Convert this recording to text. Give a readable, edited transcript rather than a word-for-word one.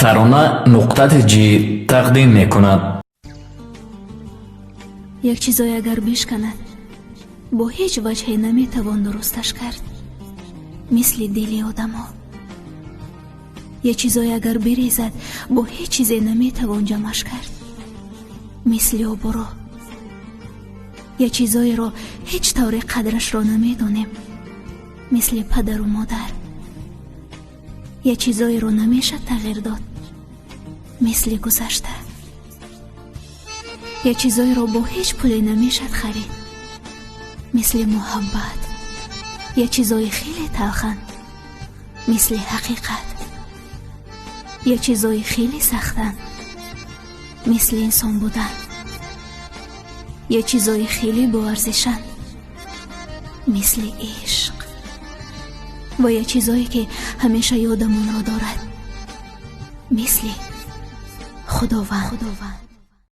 тарона нуқтати ҷи тақдим мекунад. як чизое агар бишканад бо ҳеҷ ваҷҳе наметавон дурусташ кард, мисли дили одамо. як чизое агар бирезад бо ҳеҷ чизе наметавон ҷамъаш кард, мисли обуро. як чизоеро ҳеҷ тавре қадрашро намедонем, мисли падару модар. як чизоеро намешад тағйир дод, мисли гузашта. як чизоеро бо ҳеҷ пуле намешад харид, мисли муҳаббат. як чизои хеле талхан, мисли ҳақиқат. як чизои хеле сахтан, мисли инсон будан. як чизои хеле боарзишан, мисли ишқ. ва як чизое ки ҳамеша ёдамонро дорад, мисли худованд.